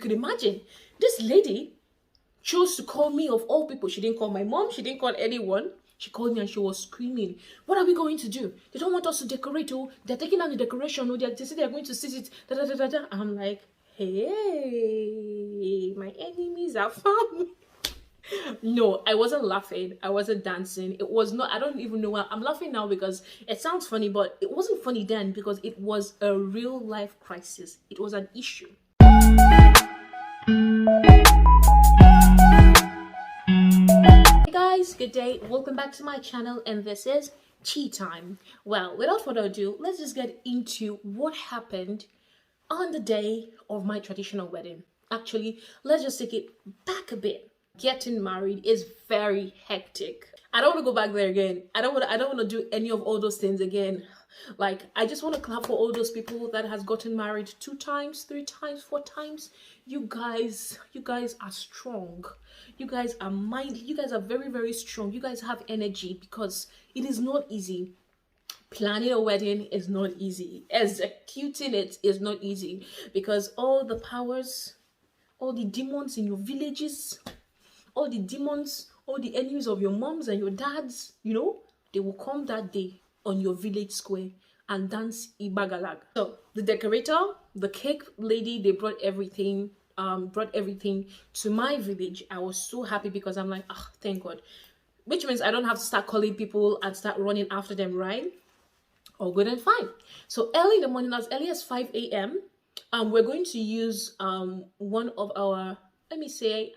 could imagine, this lady chose to call me of all people. She didn't call my mom. She didn't call anyone. She called me and she was screaming, "What are we going to do? They don't want us to decorate. Oh, they're taking down the decoration. Oh, they say they're going to seize it. Da, da, da, da, da." I'm like, hey, my enemies are found. No, I wasn't laughing. I wasn't dancing. It was not, I don't even know why. I'm laughing now because it sounds funny, but it wasn't funny then because it was a real life crisis. It was an issue. Hey guys, good day. Welcome back to my channel, and this is ChiTime. Well, without further ado, let's just get into what happened on the day of my traditional wedding. Actually, let's just take it back a bit. Getting married is very hectic. I don't want to go back there again. I don't want to do any of all those things again. Like, I just want to clap for all those people that has gotten married 2 times, 3 times, 4 times. You guys are strong. You guys are mighty. You guys are very, very strong. You guys have energy because it is not easy. Planning a wedding is not easy. Executing it is not easy because all the powers, all the demons in your villages, all the demons, all the enemies of your moms and your dads, they will come that day on your village square and dance Ibagalag. So the decorator, the cake lady, they brought everything to my village. I was so happy because I'm like, oh, thank God. Which means I don't have to start calling people and start running after them, right? All good and fine. So early in the morning, as early as 5 a.m., we're going to use one of our, let me say,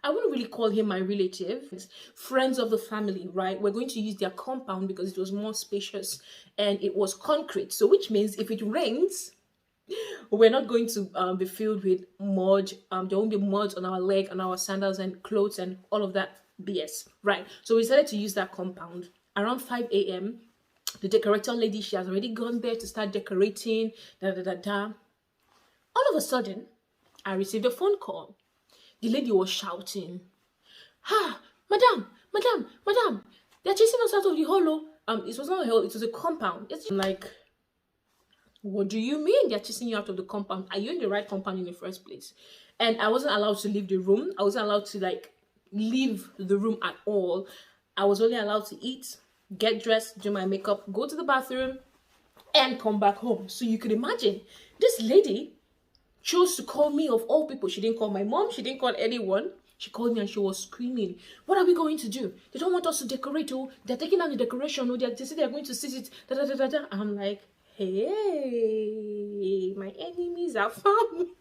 I wouldn't really call him my relative, friends of the family, right? We're going to use their compound because it was more spacious and it was concrete. So which means if it rains, we're not going to be filled with mud. There won't be mud on our leg, on our sandals and clothes and all of that BS, right? So we decided to use that compound. Around 5 a.m., the decorator lady, she has already gone there to start decorating, All of a sudden, I received a phone call. The lady was shouting, "Ha, madam, they're chasing us out of the hall." It was not a hall, it was a compound. It's like, what do you mean they're chasing you out of the compound? Are you in the right compound in the first place? And I wasn't allowed to leave the room. I wasn't allowed to leave the room at all. I was only allowed to eat, get dressed, do my makeup, go to the bathroom, and come back home. So you could imagine, this lady chose to call me of all people. She didn't call my mom. She didn't call anyone. She called me and she was screaming, "What are we going to do? They don't want us to decorate. Oh, they're taking down the decoration. Oh, they say they're going to seize it. Da, da, da, da, da." I'm like, hey, my enemies are found.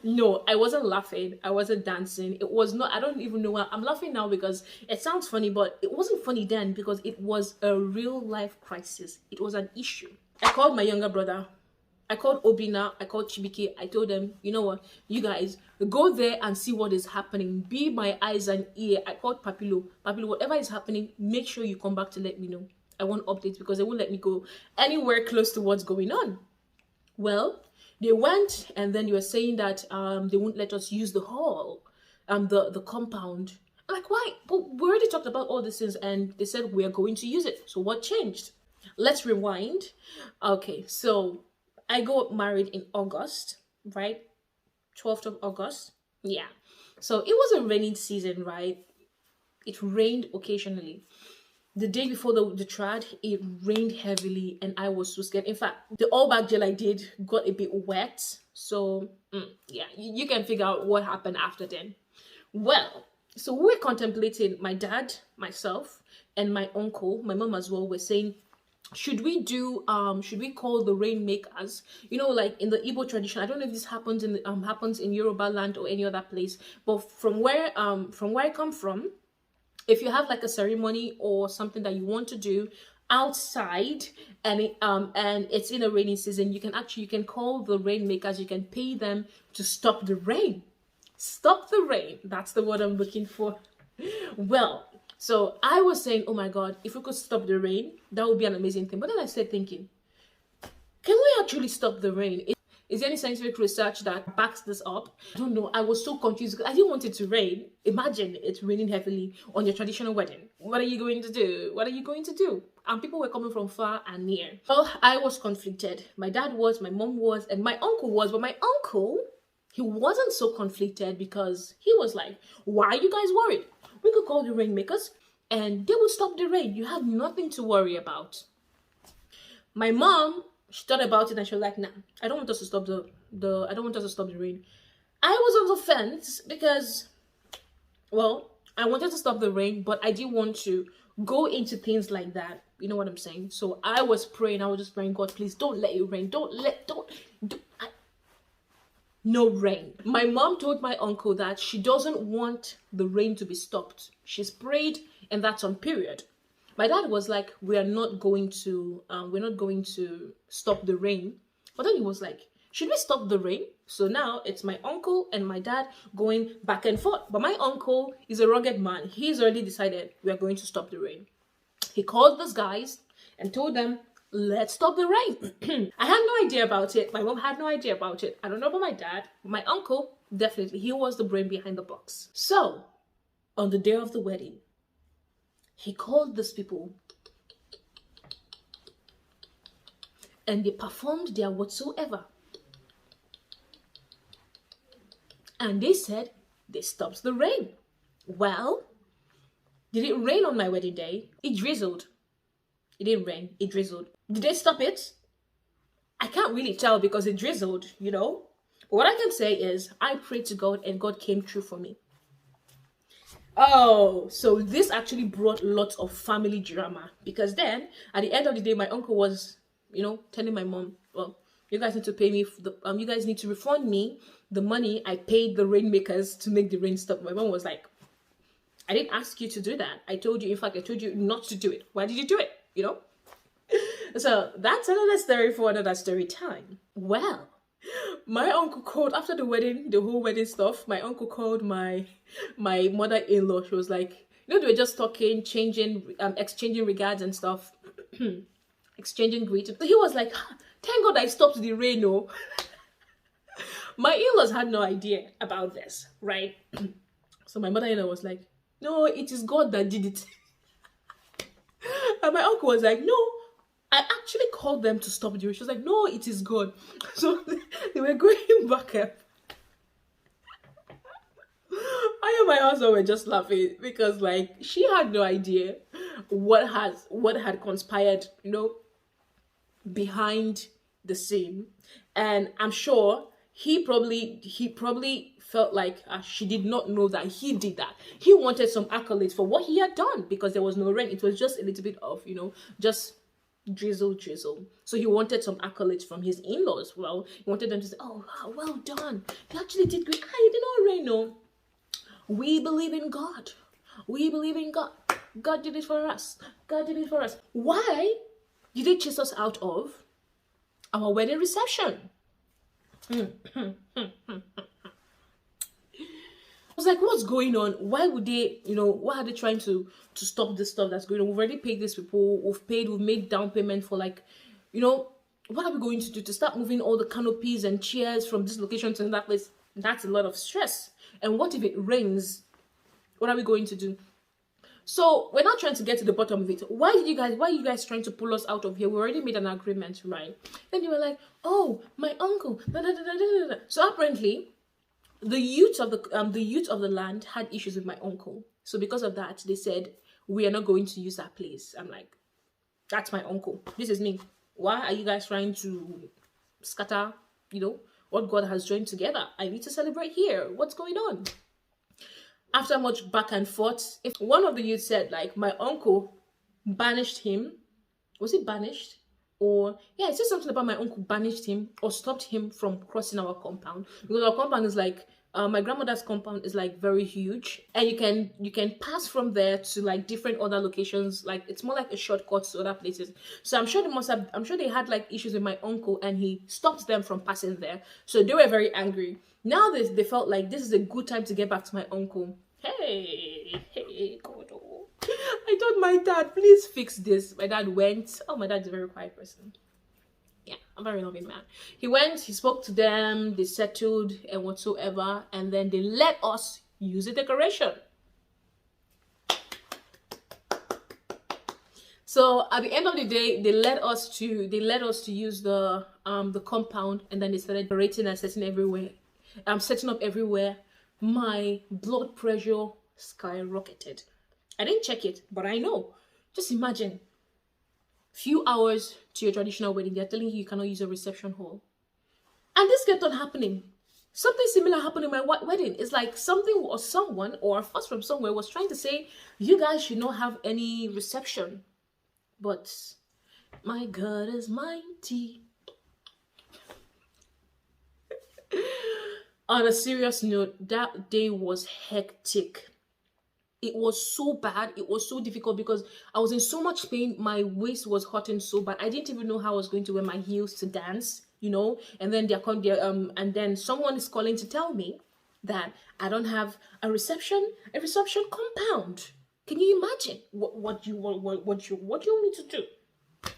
No, I wasn't laughing. I wasn't dancing. It was not, I don't even know why. I'm laughing now because it sounds funny, but it wasn't funny then because it was a real life crisis. It was an issue. I called my younger brother. I called Obina, I called Chibike. I told them, you know what, you guys, go there and see what is happening. Be my eyes and ear. I called Papilo. Papilo, whatever is happening, make sure you come back to let me know. I want updates because they won't let me go anywhere close to what's going on. Well, they went and then they were saying that they won't let us use the hall, the compound. I'm like, why? But we already talked about all these things and they said we're going to use it. So what changed? Let's rewind. Okay, so I got married in August, right? 12th of August. Yeah. So it was a raining season, right? It rained occasionally. The day before the trad, it rained heavily and I was so scared. In fact, the all back gel I did got a bit wet. So, yeah, you can figure out what happened after then. Well, so we were contemplating, my dad, myself, and my uncle, my mom as well, were saying, should we call the rainmakers? Like in the Igbo tradition, I don't know if this happens in Yoruba land or any other place, but from where I come from, if you have like a ceremony or something that you want to do outside and it's in a rainy season, you can call the rainmakers. You can pay them to stop the rain. Stop the rain. That's the word I'm looking for. Well, so I was saying, oh my God, if we could stop the rain, that would be an amazing thing. But then I started thinking, can we actually stop the rain? Is there any scientific research that backs this up? I don't know. I was so confused because I didn't want it to rain. Imagine it's raining heavily on your traditional wedding. What are you going to do? What are you going to do? And people were coming from far and near. Well, I was conflicted. My dad was, my mom was, and my uncle was. But my uncle, He wasn't so conflicted because he was like, why are you guys worried? We could call the rainmakers and they will stop the rain. You have nothing to worry about. My mom, she thought about it and she was like, nah, I don't want us to stop I don't want us to stop the rain. I was on the fence because, well, I wanted to stop the rain, but I didn't want to go into things like that. You know what I'm saying? So I was praying. I was just praying, God, please don't let it rain. No rain. My mom told my uncle that she doesn't want the rain to be stopped. She's prayed, and that's on period. My dad was like, we're not going to stop the rain. But then he was like, should we stop the rain? So now it's my uncle and my dad going back and forth. But my uncle is a rugged man. He's already decided we are going to stop the rain. He called those guys and told them, let's stop the rain. I had no idea about it. My mom had no idea about it. I don't know about my dad. My uncle, definitely, he was the brain behind the box. So, on the day of the wedding, he called these people and they performed their whatsoever. And they said they stopped the rain. Well, did it rain on my wedding day? It drizzled. It didn't rain, it drizzled. Did they stop it? I can't really tell because it drizzled, you know? But what I can say is I prayed to God and God came true for me. Oh, so this actually brought lots of family drama because then at the end of the day, my uncle was, telling my mom, well, you guys need to pay me, you guys need to refund me the money I paid the rainmakers to make the rain stop. My mom was like, I didn't ask you to do that. I told you not to do it. Why did you do it? So that's another story for another story time. Well, my uncle called after the wedding, the whole wedding stuff. My uncle called my mother-in-law. She was like, they were just talking, exchanging regards and stuff, exchanging greetings. So he was like, thank God I stopped the rain. No, my in-laws had no idea about this, right? So my mother-in-law was like, no, it is God that did it. And my uncle was like, no, I actually called them to stop the rain. She was like, no, it is God. So they were going back up. I and my husband were just laughing because she had no idea what had conspired, behind the scene. And I'm sure he probably felt like she did not know that he did that. He wanted some accolades for what he had done because there was no rain. It was just a little bit of, just drizzle. So he wanted some accolades from his in-laws. Well, he wanted them to say, oh, wow, well done. You actually did great. You did not rain, no. We believe in God. We believe in God. God did it for us. God did it for us. Why did they chase us out of our wedding reception? I was like, what's going on? Why would they, why are they trying to stop this stuff that's going on? We've already paid these people. We've made down payment for what are we going to do to start moving all the canopies and chairs from this location to that place? That's a lot of stress. And what if it rains? What are we going to do? So we're not trying to get to the bottom of it. Why are you guys trying to pull us out of here? We already made an agreement, right? Then they were like, oh, my uncle. So apparently, the youth of the land had issues with my uncle. So because of that, they said, we are not going to use that place. I'm like, that's my uncle. This is me. Why are you guys trying to scatter, what God has joined together? I need to celebrate here. What's going on? After much back and forth, if one of the youth said, my uncle banished him. Was he banished? Or, yeah, it says something about my uncle banished him or stopped him from crossing our compound. Because our compound is my grandmother's compound is very huge. And you can pass from there to different other locations. It's more like a shortcut to other places. So I'm sure they had issues with my uncle and he stopped them from passing there. So they were very angry. Now they felt like this is a good time to get back to my uncle. Hey, God. I told my dad, please fix this. My dad went. Oh, my dad's a very quiet person. Yeah, I'm a very loving man. He went, he spoke to them, they settled and whatsoever, and then they let us use the decoration. So at the end of the day, they let us to use the compound, and then they started decorating and setting everywhere. I'm setting up everywhere. My blood pressure skyrocketed. I didn't check it, but I know. Just imagine, few hours to your traditional wedding, they're telling you you cannot use a reception hall. And this kept on happening. Something similar happened in my wedding. It's like something or someone or a fuss from somewhere was trying to say, you guys should not have any reception. But my God is mighty. On a serious note, that day was hectic. It was so bad. It was so difficult because I was in so much pain. My waist was hurting so bad. I didn't even know how I was going to wear my heels to dance, you know. And then and then someone is calling to tell me that I don't have a reception compound. Can you imagine what you want me to do?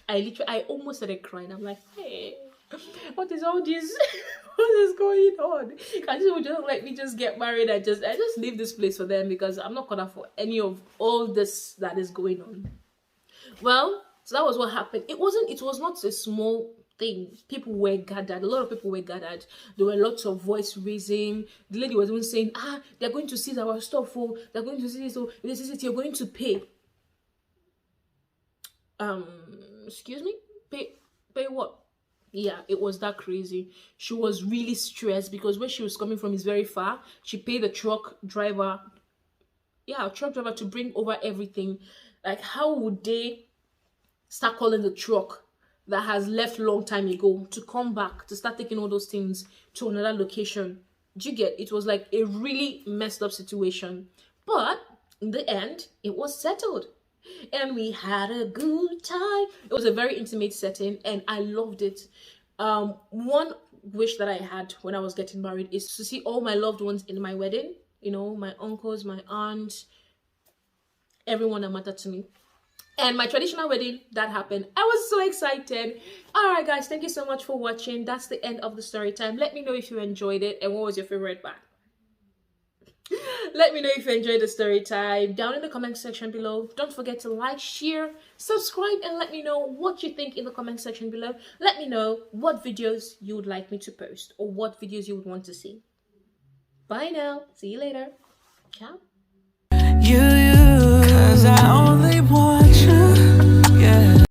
I almost started crying. I'm like, hey, what is all this? What is going on? Can you just let me just get married? I just leave this place for them because I'm not gonna for any of all this that is going on. Well, so that was what happened. It was not a small thing. People were gathered. A lot of people were gathered. There were lots of voice raising. The lady was even saying, they're going to seize our stuff. Oh, they're going to seize it. So if they seize it, you're going to pay. Excuse me? Pay what? Yeah, it was that crazy. She was really stressed because where she was coming from is very far. She paid the truck driver to bring over everything. Like, how would they start calling the truck that has left long time ago to come back to start taking all those things to another location? Do you get? It was like a really messed up situation. But in the end, it was settled. And we had a good time. It was a very intimate setting and I loved it. One wish that I had when I was getting married is to see all my loved ones in my wedding. You know, my uncles, my aunts, everyone that mattered to me. And my traditional wedding, that happened. I was so excited. All right, guys, thank you so much for watching. That's the end of the story time. Let me know if you enjoyed it and what was your favorite part. Let me know if you enjoyed the story time down in the comment section below. Don't forget to like, share, subscribe, and let me know what you think in the comment section below. Let me know what videos you would like me to post or what videos you would want to see. Bye now. See you later. Ciao. 'Cause I